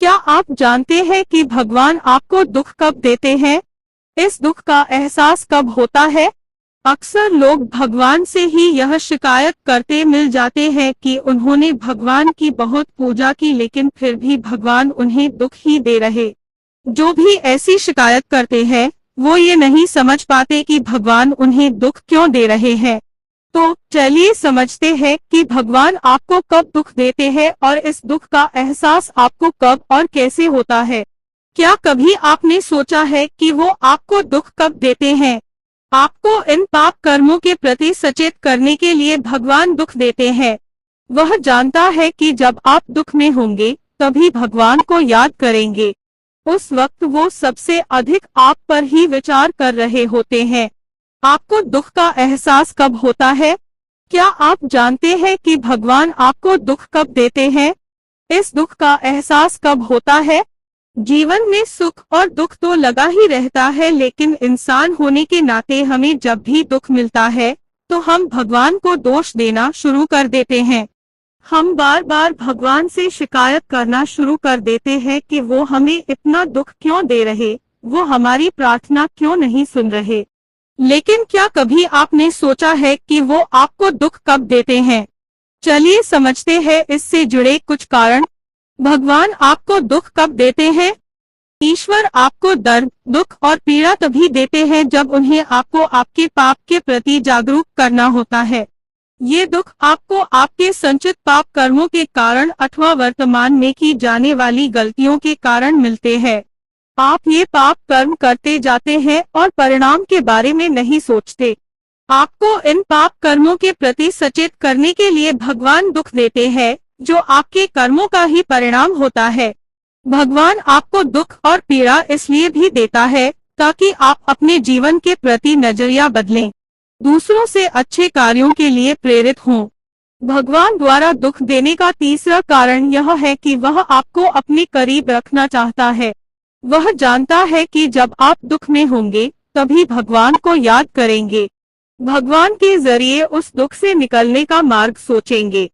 क्या आप जानते हैं कि भगवान आपको दुख कब देते हैं? इस दुख का एहसास कब होता है? अक्सर लोग भगवान से ही यह शिकायत करते मिल जाते हैं कि उन्होंने भगवान की बहुत पूजा की लेकिन फिर भी भगवान उन्हें दुख ही दे रहे। जो भी ऐसी शिकायत करते हैं वो ये नहीं समझ पाते कि भगवान उन्हें दुख क्यों दे रहे हैं। तो चलिए समझते हैं कि भगवान आपको कब दुख देते हैं और इस दुख का एहसास आपको कब और कैसे होता है। क्या कभी आपने सोचा है कि वो आपको दुख कब देते हैं? आपको इन पाप कर्मों के प्रति सचेत करने के लिए भगवान दुख देते हैं। वह जानता है कि जब आप दुख में होंगे तभी भगवान को याद करेंगे। उस वक्त वो सबसे अधिक आप पर ही विचार कर रहे होते हैं। आपको दुख का एहसास कब होता है? क्या आप जानते हैं कि भगवान आपको दुख कब देते हैं? इस दुख का एहसास कब होता है? जीवन में सुख और दुख तो लगा ही रहता है, लेकिन इंसान होने के नाते हमें जब भी दुख मिलता है तो हम भगवान को दोष देना शुरू कर देते हैं। हम बार बार भगवान से शिकायत करना शुरू कर देते हैं कि वो हमें इतना दुख क्यों दे रहे, वो हमारी प्रार्थना क्यों नहीं सुन रहे। लेकिन क्या कभी आपने सोचा है कि वो आपको दुख कब देते हैं? चलिए समझते हैं इससे जुड़े कुछ कारण। भगवान आपको दुख कब देते हैं? ईश्वर आपको दर्द, दुख और पीड़ा तभी देते हैं जब उन्हें आपको आपके पाप के प्रति जागरूक करना होता है। ये दुख आपको आपके संचित पाप कर्मों के कारण अथवा वर्तमान में की जाने वाली गलतियों के कारण मिलते हैं। आप ये पाप कर्म करते जाते हैं और परिणाम के बारे में नहीं सोचते। आपको इन पाप कर्मों के प्रति सचेत करने के लिए भगवान दुख देते हैं, जो आपके कर्मों का ही परिणाम होता है। भगवान आपको दुख और पीड़ा इसलिए भी देता है ताकि आप अपने जीवन के प्रति नजरिया बदलें, दूसरों से अच्छे कार्यों के लिए प्रेरित हों। भगवान द्वारा दुख देने का तीसरा कारण यह है कि वह आपको अपने करीब रखना चाहता है। वह जानता है कि जब आप दुख में होंगे तभी भगवान को याद करेंगे। भगवान के जरिए उस दुख से निकलने का मार्ग सोचेंगे।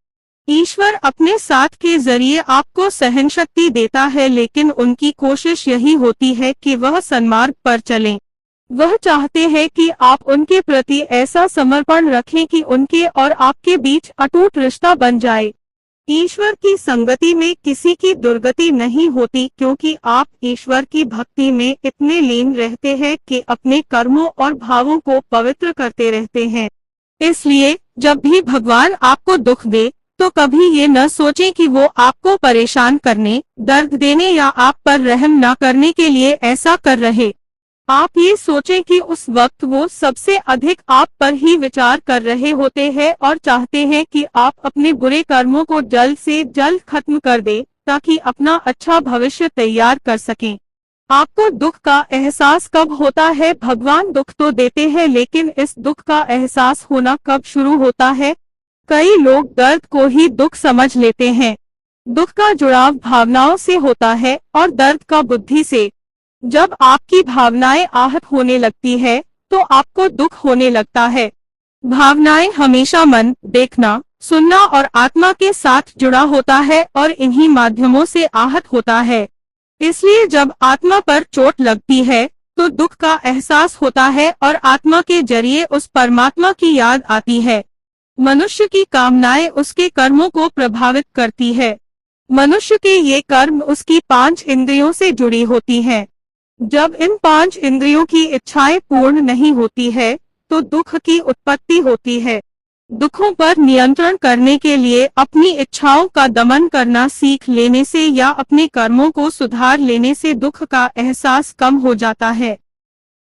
ईश्वर अपने साथ के जरिए आपको सहन शक्ति देता है, लेकिन उनकी कोशिश यही होती है कि वह सन्मार्ग पर चलें। वह चाहते हैं कि आप उनके प्रति ऐसा समर्पण रखें कि उनके और आपके बीच अटूट रिश्ता बन जाए। ईश्वर की संगति में किसी की दुर्गति नहीं होती, क्योंकि आप ईश्वर की भक्ति में इतने लीन रहते हैं कि अपने कर्मों और भावों को पवित्र करते रहते हैं। इसलिए जब भी भगवान आपको दुख दे तो कभी ये न सोचें कि वो आपको परेशान करने, दर्द देने या आप पर रहम न करने के लिए ऐसा कर रहे। आप ये सोचें कि उस वक्त वो सबसे अधिक आप पर ही विचार कर रहे होते हैं और चाहते हैं कि आप अपने बुरे कर्मों को जल्द से जल्द खत्म कर दें ताकि अपना अच्छा भविष्य तैयार कर सकें। आपको दुख का एहसास कब होता है? भगवान दुख तो देते हैं, लेकिन इस दुख का एहसास होना कब शुरू होता है? कई लोग दर्द को ही दुख समझ लेते हैं। दुख का जुड़ाव भावनाओं से होता है और दर्द का बुद्धि से। जब आपकी भावनाएं आहत होने लगती है तो आपको दुख होने लगता है। भावनाएं हमेशा मन, देखना, सुनना और आत्मा के साथ जुड़ा होता है और इन्हीं माध्यमों से आहत होता है। इसलिए जब आत्मा पर चोट लगती है तो दुख का एहसास होता है और आत्मा के जरिए उस परमात्मा की याद आती है। मनुष्य की कामनाएं उसके कर्मों को प्रभावित करती है। मनुष्य के ये कर्म उसकी 5 इंद्रियों से जुड़ी होती हैं। जब इन 5 इंद्रियों की इच्छाएं पूर्ण नहीं होती है तो दुख की उत्पत्ति होती है। दुखों पर नियंत्रण करने के लिए अपनी इच्छाओं का दमन करना सीख लेने से या अपने कर्मों को सुधार लेने से दुख का एहसास कम हो जाता है।